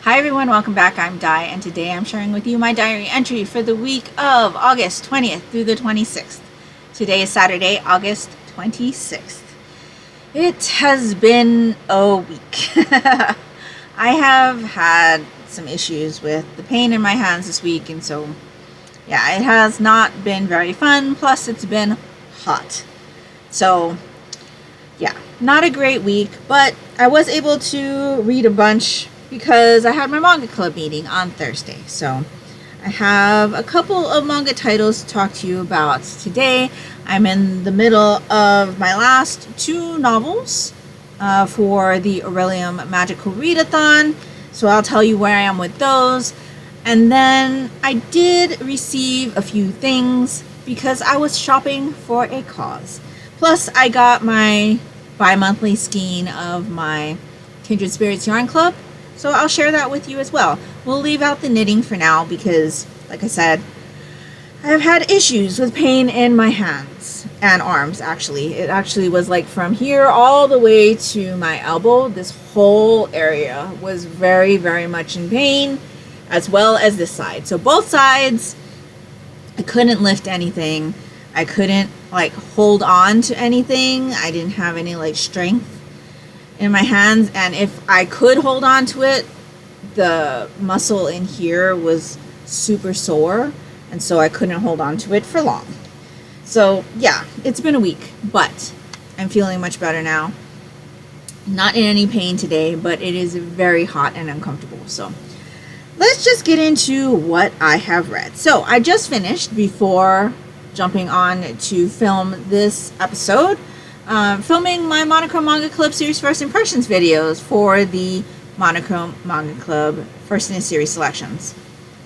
Hi everyone, welcome back. I'm Di, and today I'm sharing with you my diary entry for the week of August 20th through the 26th. Today is Saturday, August 26th. It has been a week. I have had some issues with the pain in my hands this week, and so yeah, it has not been very fun, plus it's been hot. So yeah, not a great week, but I was able to read a bunch because I had my manga club meeting on Thursday. So I have a couple of manga titles to talk to you about today. I'm in the middle of my last two novels for the Orilium Magical Readathon. So I'll tell you where I am with those. And then I did receive a few things because I was shopping for a cause. Plus I got my bi-monthly skein of my Kindred Spirits Yarn Club. So I'll share that with you as well. We'll leave out the knitting for now because, like I said, I've had issues with pain in my hands and arms, actually. It actually was like from here all the way to my elbow. This whole area was very, very much in pain, as well as this side. So both sides, I couldn't lift anything. I couldn't like hold on to anything. I didn't have any like strength in my hands, and if I could hold on to it, the muscle in here was super sore, and so I couldn't hold on to it for long. So yeah, it's been a week, but I'm feeling much better now. Not in any pain today, but it is very hot and uncomfortable. So let's just get into what I have read. So I just finished, before jumping on to film this episode, filming my Monochrome Manga Club series first impressions videos for the Monochrome Manga Club first in a series selections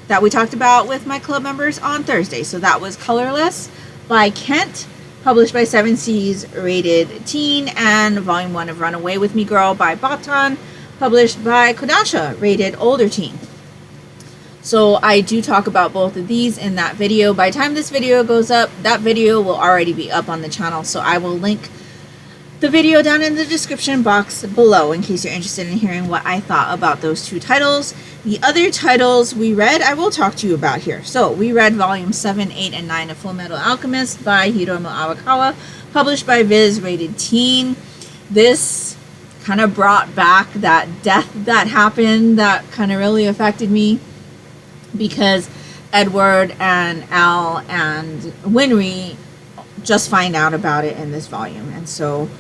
that we talked about with my club members on Thursday. So that was Colorless by Kent, published by 7 Seas, rated teen, and Volume 1 of Runaway With Me Girl by Battan, published by Kodasha, rated older teen. So I do talk about both of these in that video. By the time this video goes up, that video will already be up on the channel, so I will link the video down in the description box below in case you're interested in hearing what I thought about those two titles. The other titles we read, I will talk to you about here. So we read volumes 7, 8, and 9 of Fullmetal Alchemist by Hiromu Arakawa, published by Viz, rated teen. This kind of brought back that death that happened that kind of really affected me, because Edward and Al and Winry just find out about it in this volume, and so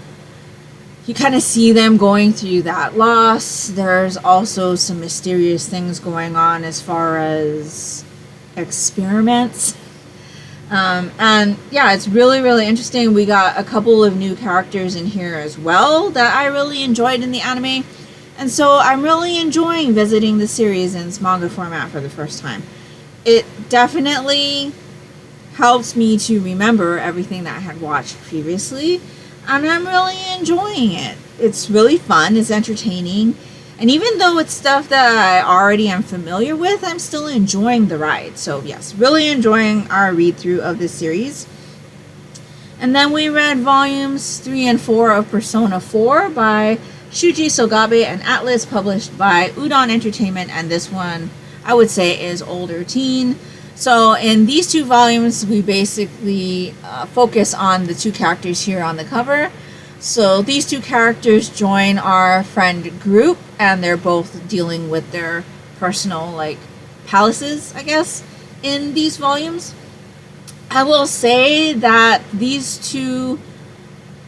you kind of see them going through that loss. There's also some mysterious things going on as far as experiments. And yeah, it's really, really interesting. We got a couple of new characters in here as well that I really enjoyed in the anime. And so I'm really enjoying visiting the series in its manga format for the first time. It definitely helps me to remember everything that I had watched previously, and I'm really enjoying it. It's really fun, it's entertaining, and even though it's stuff that I already am familiar with, I'm still enjoying the ride. So yes, really enjoying our read through of this series. And then we read volumes 3 and 4 of Persona 4 by Shuji, Sogabe, and Atlus, published by Udon Entertainment, and this one I would say is older teen. So in these two volumes, we basically focus on the two characters here on the cover. So these two characters join our friend group, and they're both dealing with their personal like palaces, I guess, in these volumes. I will say that these two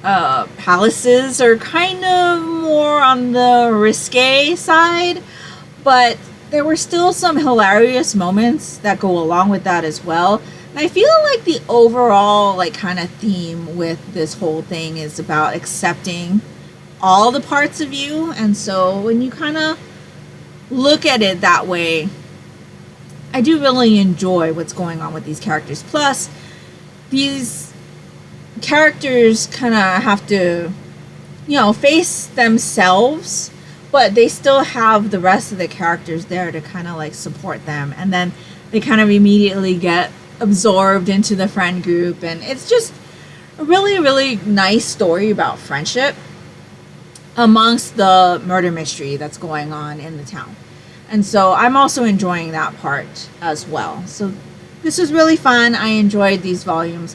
palaces are kind of more on the risque side, but there were still some hilarious moments that go along with that as well. And I feel like the overall like kind of theme with this whole thing is about accepting all the parts of you. And so when you kind of look at it that way, I do really enjoy what's going on with these characters. Plus, these characters kind of have to, you know, face themselves, but they still have the rest of the characters there to kind of like support them, and then they kind of immediately get absorbed into the friend group, and it's just a really, really nice story about friendship amongst the murder mystery that's going on in the town. And so I'm also enjoying that part as well. So this was really fun. I enjoyed these volumes.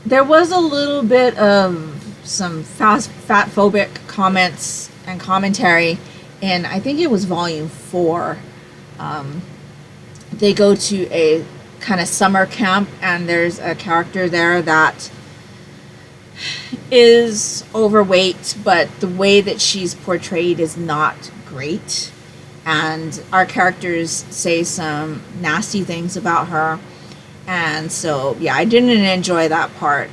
There was a little bit of some fat-phobic comments and commentary in, I think it was volume 4. They go to a kind of summer camp, and there's a character there that is overweight, but the way that she's portrayed is not great. And our characters say some nasty things about her. And so, yeah, I didn't enjoy that part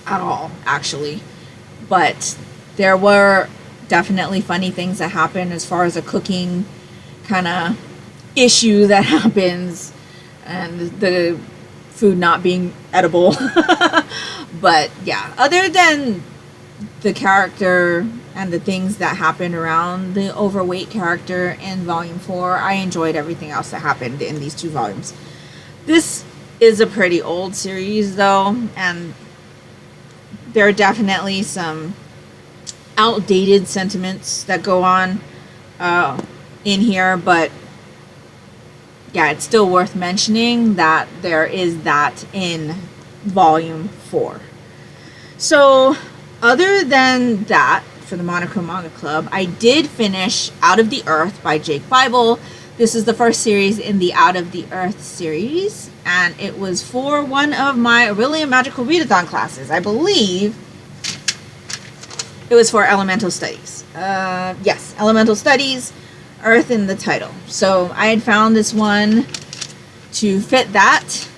at all, actually. But there were definitely funny things that happened as far as a cooking kind of issue that happens, and the food not being edible. But yeah, other than the character and the things that happened around the overweight character in volume 4, I enjoyed everything else that happened in these 2 volumes. This is a pretty old series though, and there are definitely some outdated sentiments that go on in here, but yeah, it's still worth mentioning that there is that in volume 4. So other than that, for the Monochrome Manga Club, I did finish Out of the Earth by Jake Bible. This is the first series in the Out of the Earth series, and it was for one of my Orilium Magical Readathon classes. I believe it was for Elemental Studies. Yes, Elemental Studies, Earth in the title. So I had found this one to fit that.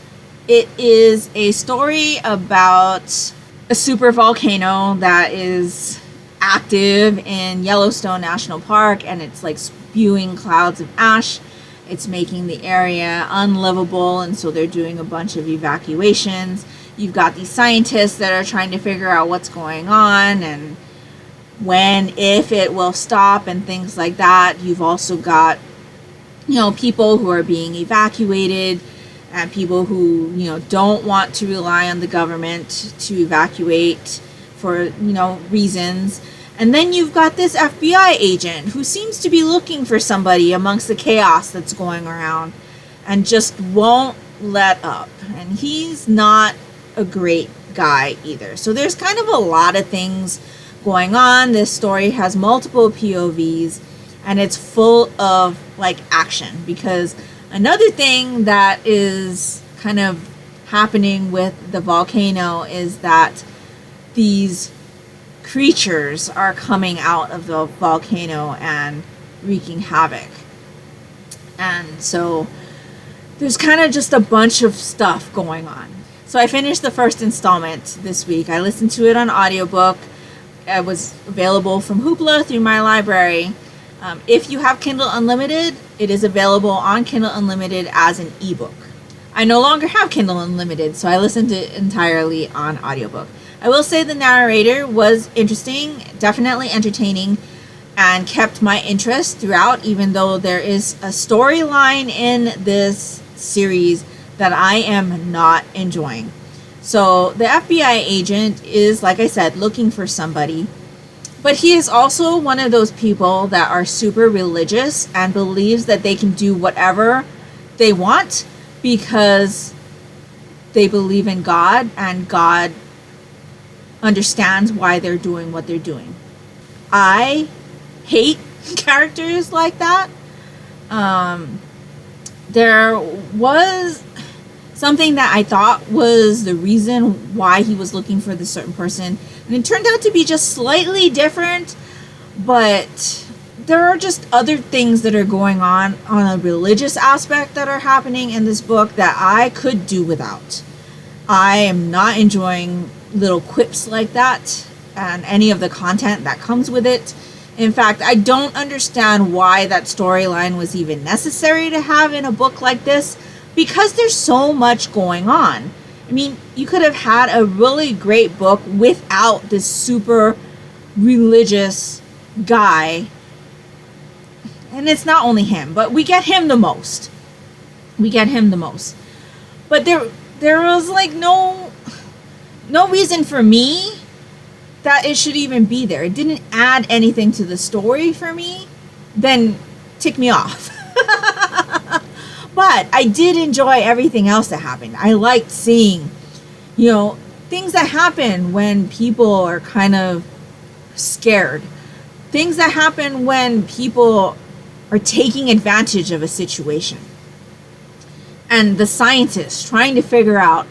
It is a story about a super volcano that is active in Yellowstone National Park, and it's like spewing clouds of ash. It's making the area unlivable, and so they're doing a bunch of evacuations. You've got these scientists that are trying to figure out what's going on and when, if it will stop and things like that. You've also got, people who are being evacuated, and people who, don't want to rely on the government to evacuate for, reasons. And then you've got this FBI agent who seems to be looking for somebody amongst the chaos that's going around and just won't let up. And he's not a great guy either. So there's kind of a lot of things going on. This story has multiple POVs, and it's full of action, because another thing that is kind of happening with the volcano is that these creatures are coming out of the volcano and wreaking havoc. And so there's kind of just a bunch of stuff going on. So I finished the first installment this week. I listened to it on audiobook. It was available from Hoopla through my library. If you have Kindle Unlimited, it is available on Kindle Unlimited as an ebook. I no longer have Kindle Unlimited, so I listened to it entirely on audiobook. I will say the narrator was interesting, definitely entertaining, and kept my interest throughout, even though there is a storyline in this series that I am not enjoying. So the FBI agent is, like I said, looking for somebody, but he is also one of those people that are super religious and believes that they can do whatever they want because they believe in God, and God understands why they're doing what they're doing. I hate characters like that. There was something that I thought was the reason why he was looking for this certain person, and it turned out to be just slightly different, but there are just other things that are going on a religious aspect that are happening in this book that I could do without. I am not enjoying little quips like that and any of the content that comes with it. In fact, I don't understand why that storyline was even necessary to have in a book like this, because there's so much going on. I mean, you could have had a really great book without this super religious guy. And it's not only him, but we get him the most. But there was no reason for me that it should even be there. It didn't add anything to the story for me. Then tick me off. But I did enjoy everything else that happened. I liked seeing, things that happen when people are kind of scared. Things that happen when people are taking advantage of a situation. And the scientists trying to figure out,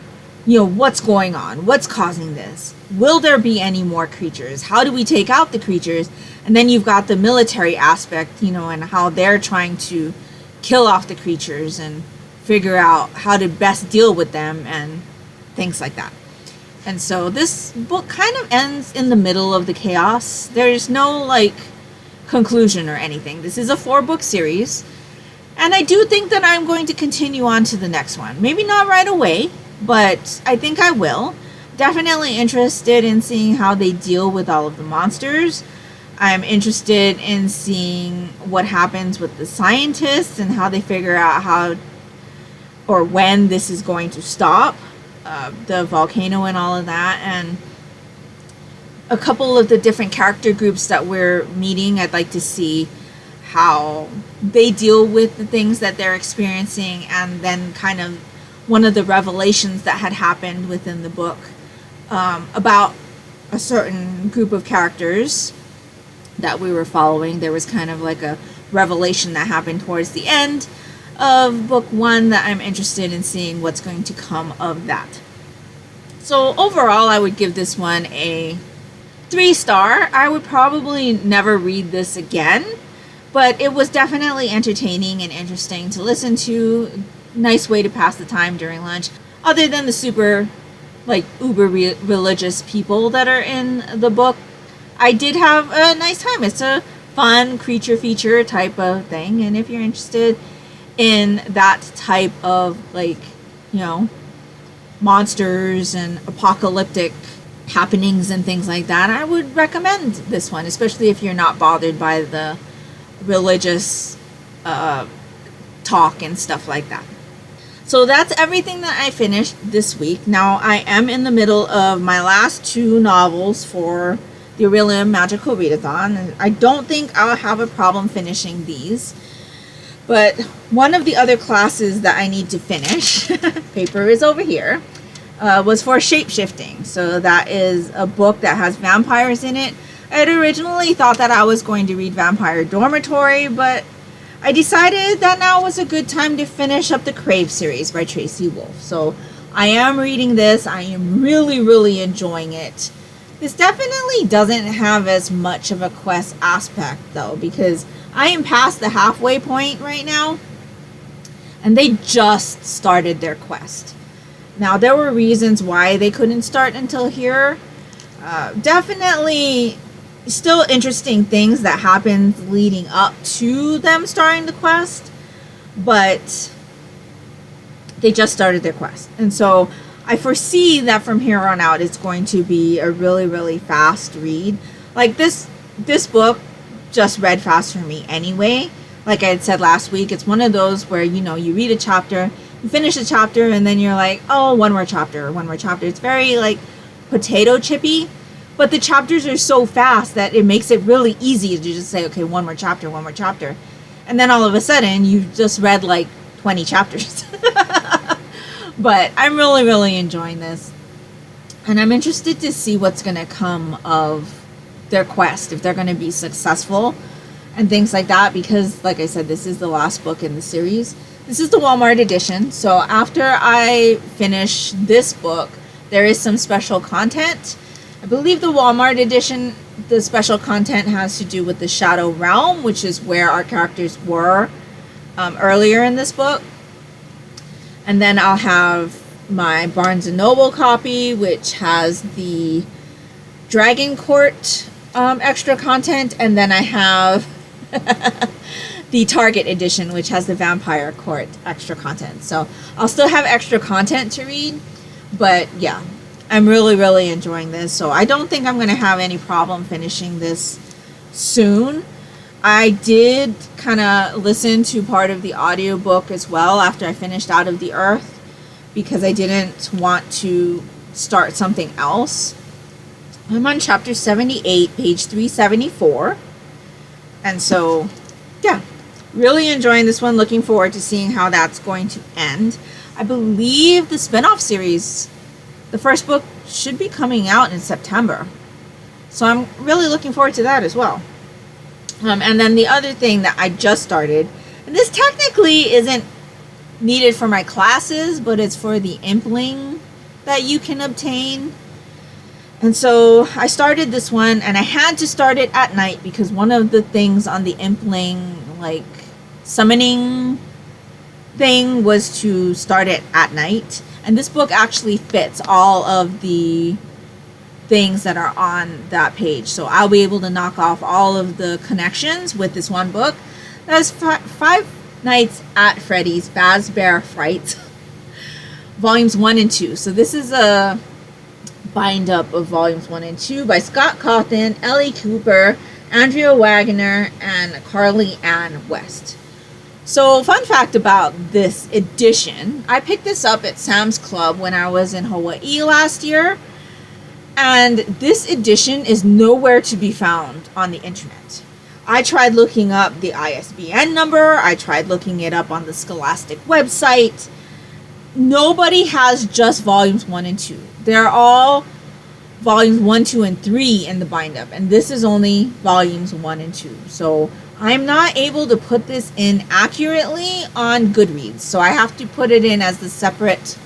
what's going on? What's causing this? Will there be any more creatures? How do we take out the creatures? And then you've got the military aspect, and how they're trying to kill off the creatures and figure out how to best deal with them and things like that. And so this book kind of ends in the middle of the chaos. There's no conclusion or anything. This is a 4-book series, and I do think that I'm going to continue on to the next one. Maybe not right away, but I think I will. Definitely interested in seeing how they deal with all of the monsters. I'm interested in seeing what happens with the scientists and how they figure out how or when this is going to stop, the volcano and all of that, and a couple of the different character groups that we're meeting. I'd like to see how they deal with the things that they're experiencing, and then kind of one of the revelations that had happened within the book about a certain group of characters that we were following. There was kind of like a revelation that happened towards the end of book 1 that I'm interested in seeing what's going to come of that. So overall, I would give this one a 3-star. I would probably never read this again, but it was definitely entertaining and interesting to listen to. Nice way to pass the time during lunch, other than the super uber religious people that are in the book. I did have a nice time. It's a fun creature feature type of thing, and if you're interested in that type of monsters and apocalyptic happenings and things like that, I would recommend this one, especially if you're not bothered by the religious talk and stuff like that. So that's everything that I finished this week. Now I am in the middle of my last 2 novels for the Orilium Magical Readathon, and I don't think I'll have a problem finishing these. But one of the other classes that I need to finish, paper is over here, was for shape-shifting. So that is a book that has vampires in it. I had originally thought that I was going to read Vampire Dormitory, but I decided that now was a good time to finish up the Crave series by Tracy Wolff. So I am reading this. I am really, really enjoying it. This definitely doesn't have as much of a quest aspect, though, because I am past the halfway point right now, and they just started their quest. Now, there were reasons why they couldn't start until here. Definitely still interesting things that happened leading up to them starting the quest, but they just started their quest. And so I foresee that from here on out, it's going to be a really, really fast read. This book just read fast for me anyway. Like I had said last week, it's one of those where, you read a chapter, you finish a chapter, and then you're like, oh, one more chapter. It's very, potato chippy, but the chapters are so fast that it makes it really easy to just say, okay, one more chapter. And then all of a sudden, you've just read, 20 chapters. But I'm really, really enjoying this. And I'm interested to see what's going to come of their quest, if they're going to be successful and things like that, because like I said, this is the last book in the series. This is the Walmart edition, so after I finish this book, there is some special content. I believe the Walmart edition, the special content has to do with the Shadow Realm, which is where our characters were earlier in this book. And then I'll have my Barnes & Noble copy, which has the Dragon Court extra content, and then I have the Target edition, which has the Vampire Court extra content. So I'll still have extra content to read, but yeah, I'm really, really enjoying this. So I don't think I'm going to have any problem finishing this soon. I did kind of listen to part of the audiobook as well after I finished Out of the Earth, because I didn't want to start something else. I'm on chapter 78, page 374. And so, yeah, Really enjoying this one. Looking forward to seeing how that's going to end. I believe the spin-off series, the first book, should be coming out in September. So I'm really looking forward to that as well. And then the other thing that I just started, and this technically isn't needed for my classes, but it's for the impling that you can obtain. And so I started this one, and I had to start it at night because one of the things on the impling, like, summoning thing was to start it at night. And this book actually fits all of the things that are on that page. So I'll be able to knock off all of the connections with this one book. That's Five Nights at Freddy's Fazbear Fright, volumes 1 and 2. So this is a bind up of volumes 1 and 2 by Scott Cawthon, Ellie Cooper, Andrea Wagner, and Carly Ann West. So, fun fact about this edition, I picked this up at Sam's Club when I was in Hawaii last year, and this edition is nowhere to be found on the internet. I tried looking up the ISBN number, I tried looking it up on the Scholastic website. Nobody has just volumes 1 and 2. They're all volumes 1, 2, and 3 in the bind up, and this is only volumes 1 and 2. So I'm not able to put this in accurately on Goodreads, so I have to put it in as the separate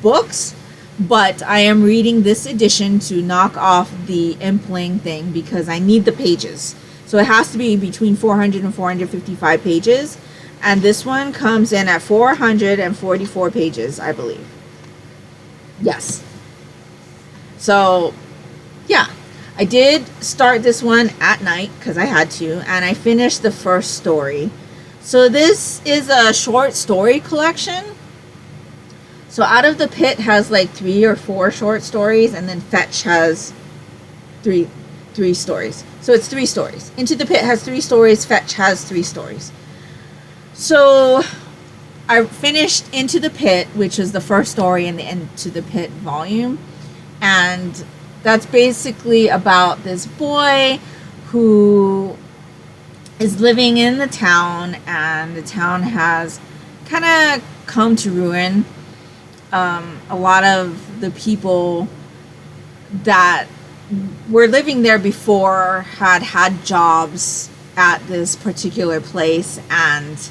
books, but I am reading this edition to knock off the impling thing because I need the pages. So it has to be between 400 and 455 pages, and this one comes in at 444 pages, I believe. Yes. So, yeah. I did start this one at night because I had to, and I finished the first story. So this is a short story collection. So Out of the Pit has like 3 or 4 short stories, and then Fetch has three stories. So it's 3 stories. Into the Pit has 3 stories, Fetch has 3 stories. So I finished Into the Pit, which is the first story in the Into the Pit volume, and that's basically about this boy who is living in the town, and the town has kind of come to ruin. A lot of the people that were living there before had jobs at this particular place, and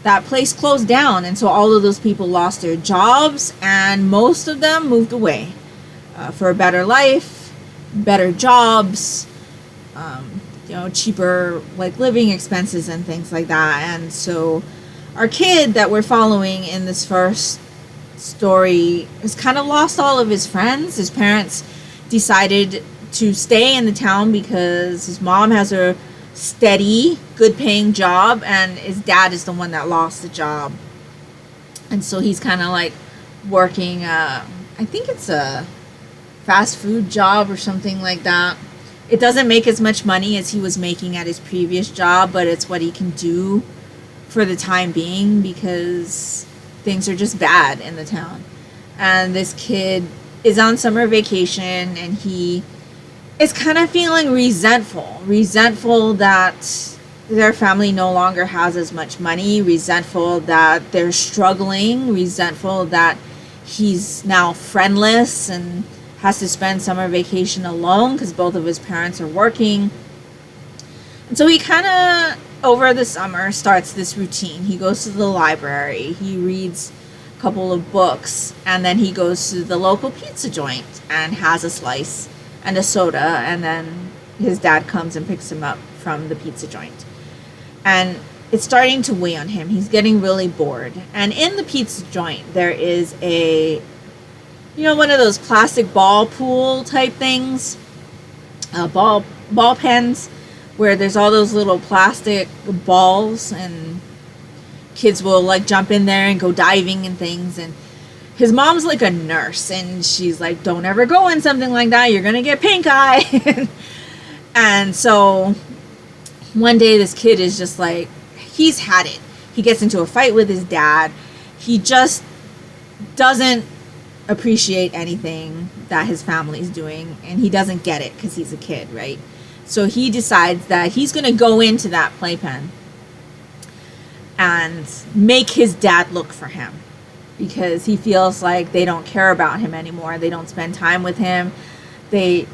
that place closed down, and so all of those people lost their jobs, and most of them moved away. For a better life, better jobs, cheaper like living expenses and things like that. And so our kid that we're following in this first story has kind of lost all of his friends. His parents decided to stay in the town because his mom has a steady, good paying job, and his dad is the one that lost the job. And so he's kind of like working, I think it's a fast food job or something like that. It doesn't make as much money as he was making at his previous job, but it's what he can do for the time being because things are just bad in the town. And this kid is on summer vacation, and he is kind of feeling resentful that their family no longer has as much money, resentful that they're struggling, resentful that he's now friendless and has to spend summer vacation alone because both of his parents are working. And so he kind of, over the summer, starts this routine. He goes to the library, he reads a couple of books, and then he goes to the local pizza joint and has a slice and a soda, and then his dad comes and picks him up from the pizza joint. And it's starting to weigh on him. He's getting really bored. And in the pizza joint, there is a one of those plastic ball pool type things, ball pens, where there's all those little plastic balls, and kids will like jump in there and go diving and things. And his mom's like a nurse, and she's like, don't ever go in something like that, you're gonna get pink eye. And so one day this kid is just like, he's had it. He gets into a fight with his dad. He just doesn't appreciate anything that his family's doing, and he doesn't get it because he's a kid, right? So he decides that he's going to go into that playpen. and make his dad look for him, because he feels like they don't care about him anymore. They don't spend time with him. They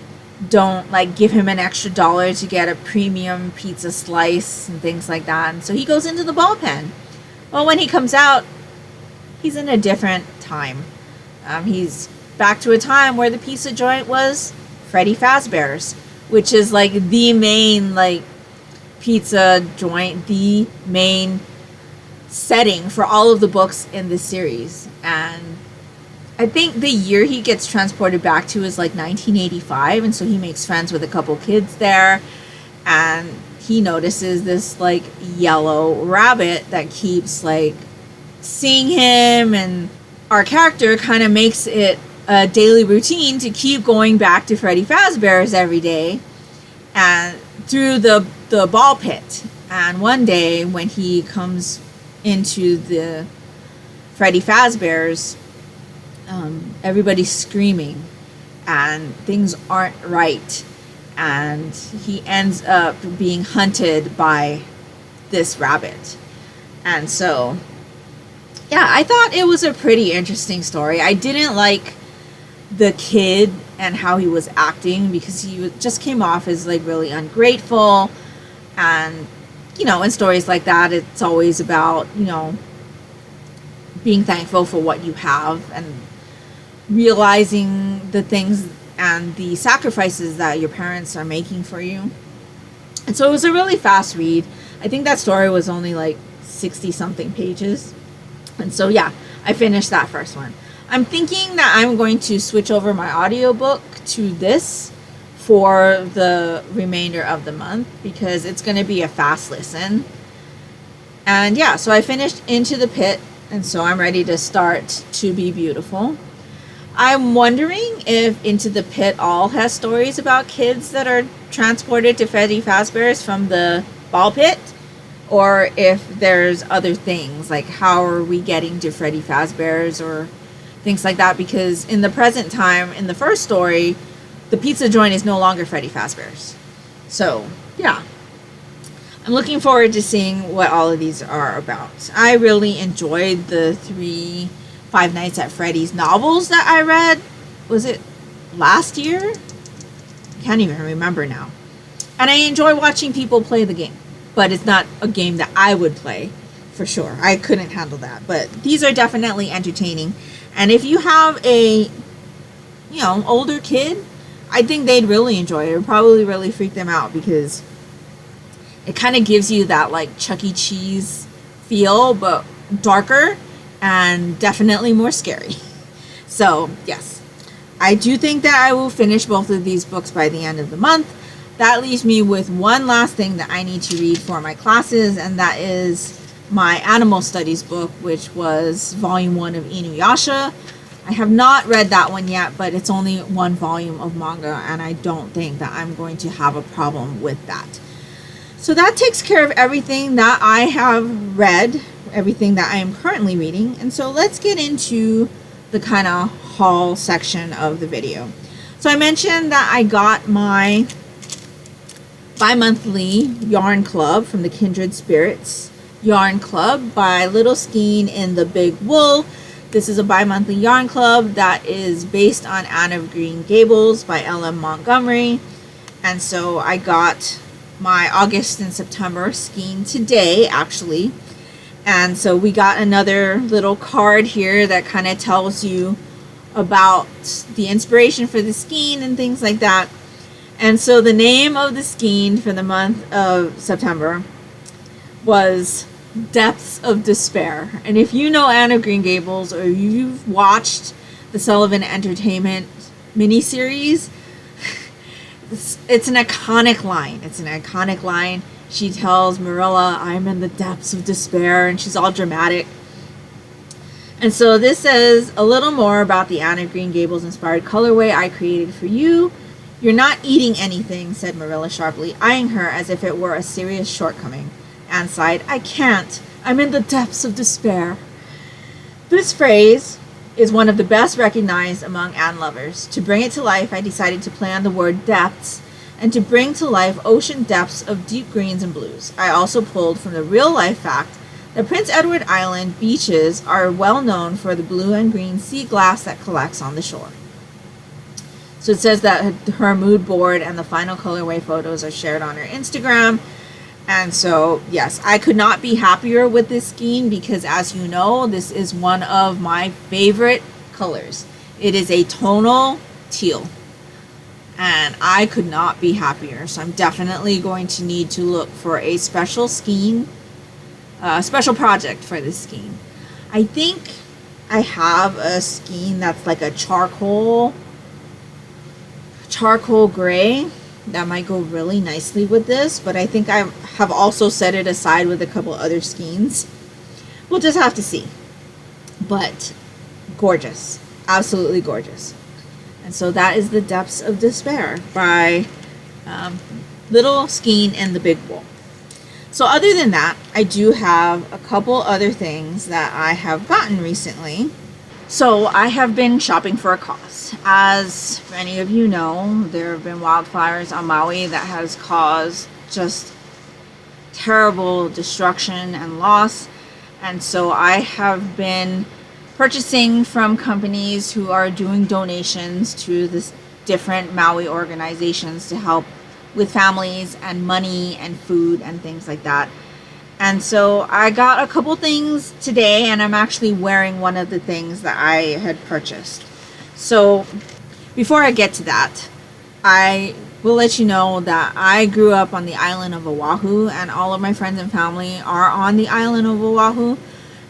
don't like give him an extra dollar to get a premium pizza slice and things like that. And so he goes into the ball pen. Well, when he comes out, he's in a different time. He's back to a time where the pizza joint was Freddy Fazbear's, which is like the main like pizza joint, the main setting for all of the books in this series. And I think the year he gets transported back to is like 1985, and so he makes friends with a couple kids there, and he notices this like yellow rabbit that keeps like seeing him, and our character kind of makes it a daily routine to keep going back to Freddy Fazbear's every day and through the ball pit. And one day when he comes into the Freddy Fazbear's, everybody's screaming and things aren't right, and he ends up being hunted by this rabbit. And so yeah, I thought it was a pretty interesting story. I didn't like the kid and how he was acting, because he just came off as like really ungrateful. And you know, in stories like that, it's always about, you know, being thankful for what you have and realizing the things and the sacrifices that your parents are making for you. And so it was a really fast read. I think that story was only like 60 something pages. And so yeah, I finished that first one. I'm thinking that I'm going to switch over my audiobook to this for the remainder of the month, because it's going to be a fast listen. And yeah, so I finished Into the Pit, and so I'm ready to start To Be Beautiful. I'm wondering if Into the Pit all has stories about kids that are transported to Freddy Fazbear's from the ball pit, or if there's other things, like how are we getting to Freddy Fazbear's or things like that, because in the present time, in the first story, the pizza joint is no longer Freddy Fazbear's. So yeah, I'm looking forward to seeing what all of these are about. I really enjoyed the 3 Five Nights at Freddy's novels that I read. Was it last year? I can't even remember now. And I enjoy watching people play the game, but it's not a game that I would play for sure. I couldn't handle that, but these are definitely entertaining. And if you have a, you know, older kid, I think they'd really enjoy it. It would probably really freak them out, because it kind of gives you that like Chuck E. Cheese feel, but darker and definitely more scary. So yes, I do think that I will finish both of these books by the end of the month. That leaves me with one last thing that I need to read for my classes, and that is my animal studies book, which was volume 1 of Inuyasha. I have not read that one yet, but it's only 1 volume of manga, and I don't think that I'm going to have a problem with that. So that takes care of everything that I have read, everything that I am currently reading. And so let's get into the kind of haul section of the video. So I mentioned that I got my bi-monthly yarn club from the Kindred Spirits Yarn Club by Little Skein in the Big Wool. This is a bi-monthly yarn club that is based on Anne of Green Gables by L.M. Montgomery. And so I got my August and September skein today, actually. And so we got another little card here that kind of tells you about the inspiration for the skein and things like that. And so the name of the skein for the month of September was Depths of Despair. And if you know Anne of Green Gables, or you've watched the Sullivan Entertainment miniseries, it's an iconic line. It's an iconic line. She tells Marilla, "I'm in the depths of despair," and she's all dramatic. And so this says a little more about the Anne of Green Gables inspired colorway I created for you. "You're not eating anything," said Marilla sharply, eyeing her as if it were a serious shortcoming. Anne sighed. "I can't. I'm in the depths of despair." This phrase is one of the best recognized among Anne lovers. To bring it to life, I decided to play on the word depths, and to bring to life ocean depths of deep greens and blues. I also pulled from the real life fact The Prince Edward Island beaches are well known for the blue and green sea glass that collects on the shore. So it says that her mood board and the final colorway photos are shared on her Instagram. And so, yes, I could not be happier with this skein because, as you know, this is one of my favorite colors. It is a tonal teal. And I could not be happier. So I'm definitely going to need to look for a special skein, a special project for this skein. I think I have a skein that's like a charcoal gray that might go really nicely with this, but I think I have also set it aside with a couple other skeins. We'll just have to see. But gorgeous, absolutely gorgeous. And so that is The Depths of Despair by Little Skein in the Big Bowl. So other than that, I do have a couple other things that I have gotten recently. So I have been shopping for a cause. As many of you know, there have been wildfires on Maui that has caused just terrible destruction and loss. And so I have been purchasing from companies who are doing donations to this different Maui organizations to help with families and money and food and things like that. And so I got a couple things today, and I'm actually wearing one of the things that I had purchased. So before I get to that, I will let you know that I grew up on the island of Oahu, and all of my friends and family are on the island of Oahu.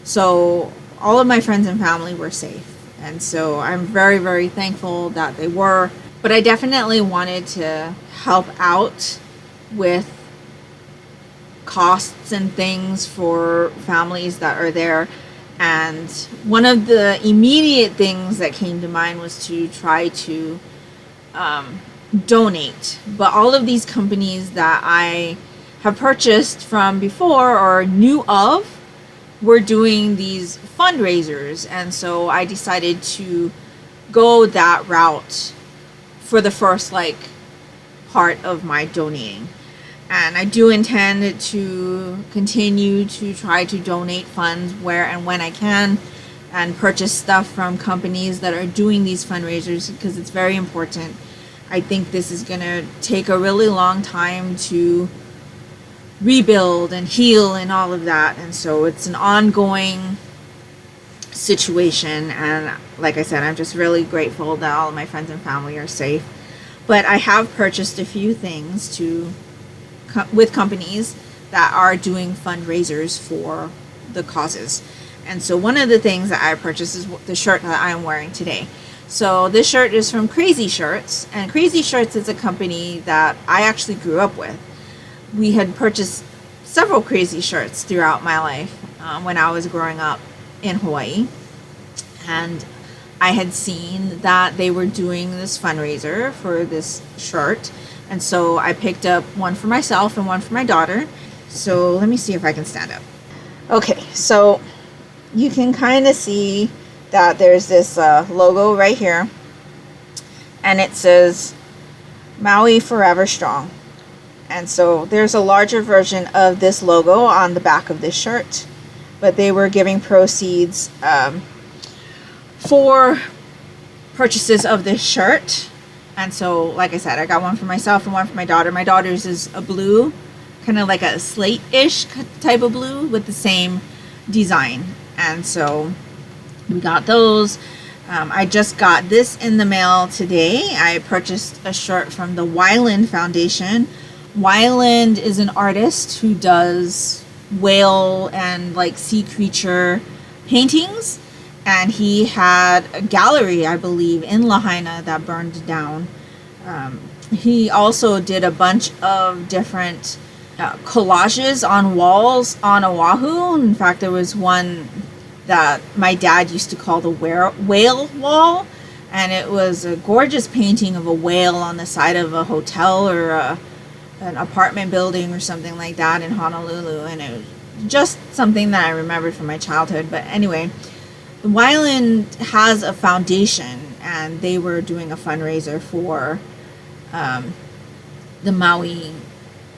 So all of my friends and family were safe. And so I'm very, very thankful that they were. But I definitely wanted to help out with costs and things for families that are there. And one of the immediate things that came to mind was to try to donate. But all of these companies that I have purchased from before or knew of were doing these fundraisers. And so I decided to go that route for the first part of my donating. And I do intend to continue to try to donate funds where and when I can and purchase stuff from companies that are doing these fundraisers because it's very important. I think this is going to take a really long time to rebuild and heal and all of that. And so it's an ongoing situation. And like I said, I'm just really grateful that all of my friends and family are safe. But I have purchased a few things with companies that are doing fundraisers for the causes. And so one of the things that I purchased is the shirt that I am wearing today. So this shirt is from Crazy Shirts, and Crazy Shirts is a company that I actually grew up with. We had purchased several Crazy Shirts throughout my life when I was growing up in Hawaii. And I had seen that they were doing this fundraiser for this shirt. And so I picked up one for myself and one for my daughter. So let me see if I can stand up. Okay, so you can kind of see that there's this logo right here. And it says, Maui Forever Strong. And so there's a larger version of this logo on the back of this shirt. But they were giving proceeds for purchases of this shirt. And so, like I said, I got one for myself and one for my daughter. My daughter's is a blue, kind of like a slate-ish type of blue with the same design. And so we got those. I just got this in the mail today. I purchased a shirt from the Wyland Foundation. Wyland is an artist who does whale and sea creature paintings. And he had a gallery, I believe, in Lahaina that burned down. He also did a bunch of different collages on walls on Oahu. In fact, there was one that my dad used to call the whale wall. And it was a gorgeous painting of a whale on the side of a hotel or an apartment building or something like that in Honolulu. And it was just something that I remembered from my childhood. But anyway, Wyland has a foundation, and they were doing a fundraiser for the Maui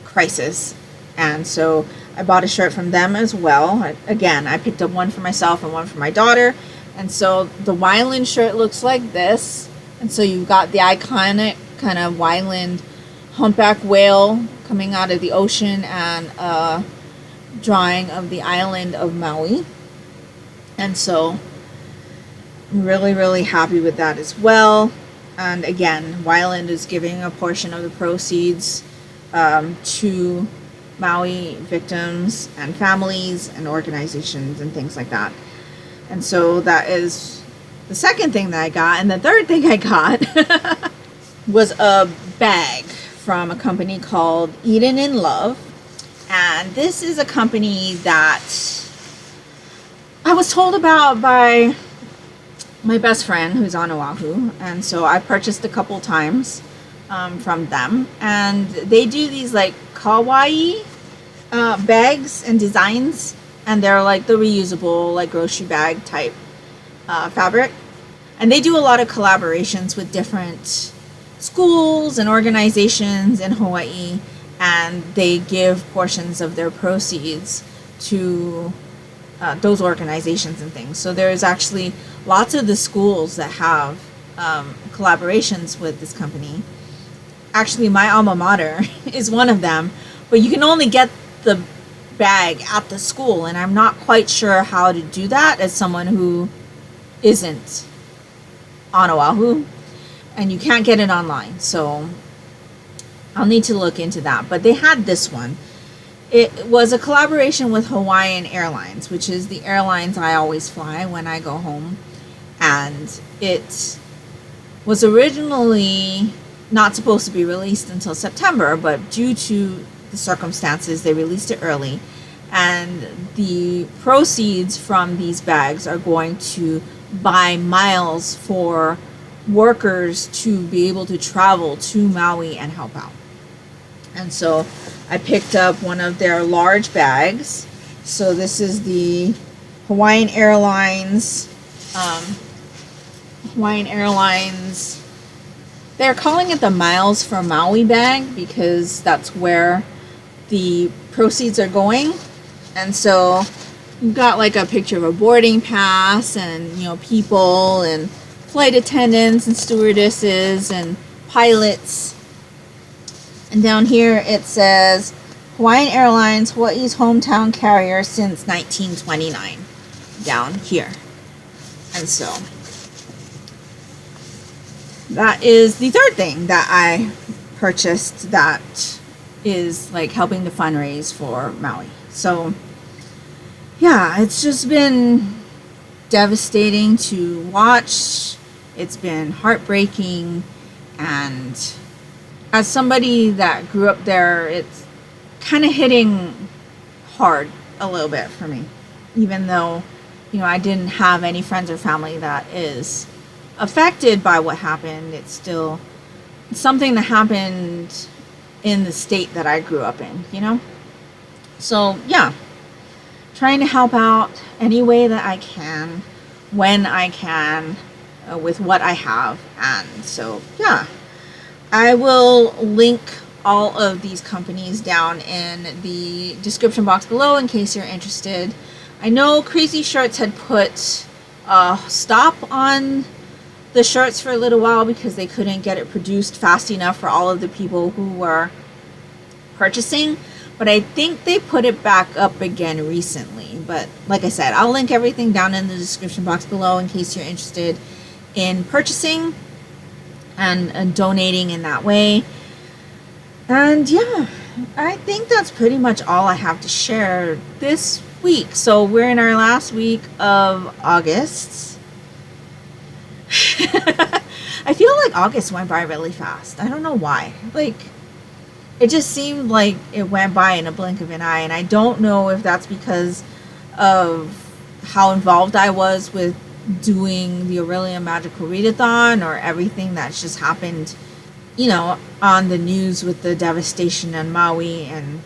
crisis. And so I bought a shirt from them as well. Again, I picked up one for myself and one for my daughter. And so the Wyland shirt looks like this. And so you've got the iconic kind of Wyland humpback whale coming out of the ocean and a drawing of the island of Maui. And so I'm really, really happy with that as well. And again, Wyland is giving a portion of the proceeds to Maui victims and families and organizations and things like that. And so that is the second thing that I got. And the third thing I got was a bag from a company called Eden in Love. And this is a company that I was told about by my best friend who's on Oahu. And so I purchased a couple times from them. And they do these like kawaii bags and designs, and they're like the reusable like grocery bag type fabric. And they do a lot of collaborations with different schools and organizations in Hawaii, and they give portions of their proceeds to those organizations and things. So there's actually lots of the schools that have collaborations with this company. Actually, my alma mater is one of them, but you can only get the bag at the school, and I'm not quite sure how to do that as someone who isn't on Oahu, and you can't get it online, so I'll need to look into that. But they had this one. It was a collaboration with Hawaiian Airlines, which is the airlines I always fly when I go home, and it was originally not supposed to be released until September, but due to the circumstances, they released it early, and the proceeds from these bags are going to buy miles for workers to be able to travel to Maui and help out. And so I picked up one of their large bags. So this is the Hawaiian Airlines. They're calling it the Miles for Maui bag because that's where the proceeds are going. And so you've got like a picture of a boarding pass and, you know, people and flight attendants and stewardesses and pilots. And down here it says Hawaiian Airlines, Hawaii's hometown carrier since 1929, down here. And so that is the third thing that I purchased that is like helping to fundraise for Maui. So yeah, it's just been devastating to watch. It's been heartbreaking, and as somebody that grew up there, it's kind of hitting hard a little bit for me, even though, you know, I didn't have any friends or family that is affected by what happened. It's still something that happened in the state that I grew up in, you know? So yeah, trying to help out any way that I can, when I can, with what I have. And so yeah, I will link all of these companies down in the description box below in case you're interested. I know Crazy Shirts had put a stop on the shirts for a little while because they couldn't get it produced fast enough for all of the people who were purchasing, but I think they put it back up again recently. But like I said, I'll link everything down in the description box below in case you're interested in purchasing and donating in that way. And yeah, I think that's pretty much all I have to share this week. So we're in our last week of August. I feel like August went by really fast. I don't know why. Like, it just seemed like it went by in a blink of an eye, and I don't know if that's because of how involved I was with doing the Orilium Magical Readathon or everything that's just happened, you know, on the news with the devastation on Maui, and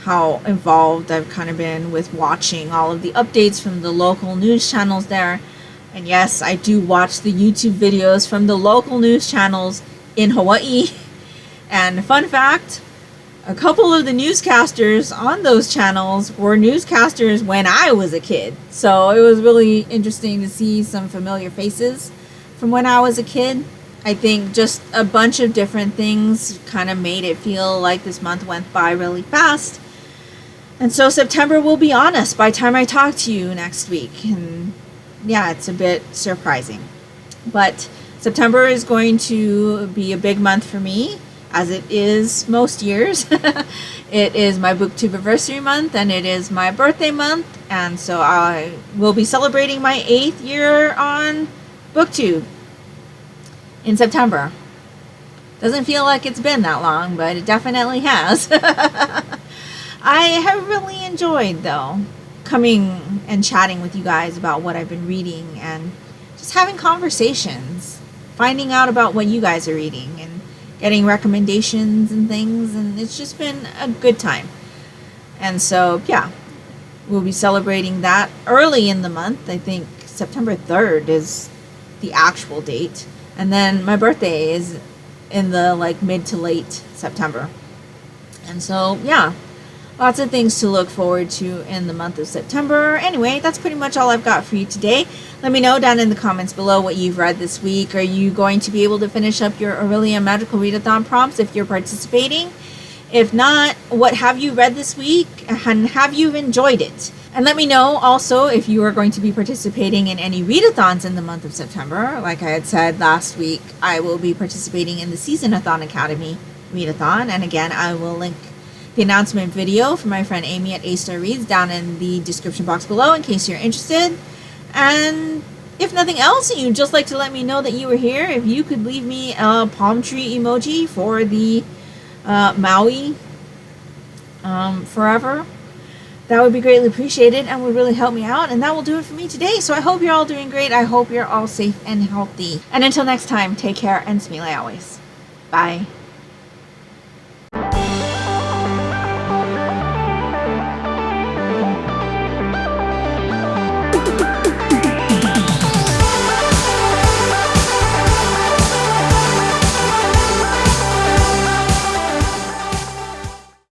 how involved I've kind of been with watching all of the updates from the local news channels there. And yes, I do watch the YouTube videos from the local news channels in Hawaii. And fun fact, a couple of the newscasters on those channels were newscasters when I was a kid. So it was really interesting to see some familiar faces from when I was a kid. I think just a bunch of different things kind of made it feel like this month went by really fast. And so September will be on us by the time I talk to you next week. And yeah, it's a bit surprising. But September is going to be a big month for me, as it is most years. It is my booktube anniversary month, and it is my birthday month, and so I will be celebrating my 8th year on booktube in September. Doesn't feel like it's been that long, but it definitely has. I have really enjoyed, though, coming and chatting with you guys about what I've been reading and just having conversations, finding out about what you guys are reading, and getting recommendations and things, and it's just been a good time. And so, yeah, we'll be celebrating that early in the month. I think September 3rd is the actual date, and then my birthday is in the mid to late September. And so, yeah, lots of things to look forward to in the month of September. Anyway, that's pretty much all I've got for you today. Let me know down in the comments below what you've read this week. Are you going to be able to finish up your Orilium Magical Readathon prompts if you're participating? If not, what have you read this week, and have you enjoyed it? And let me know also if you are going to be participating in any readathons in the month of September. Like I had said last week, I will be participating in the Seasonathon Academy readathon. And again, I will link the announcement video from my friend Amy at A-Star Reads down in the description box below in case you're interested. And if nothing else, and you'd just like to let me know that you were here, if you could leave me a palm tree emoji for the Maui forever, that would be greatly appreciated and would really help me out. And that will do it for me today. So I hope you're all doing great. I hope you're all safe and healthy. And until next time, take care and smile always. Bye.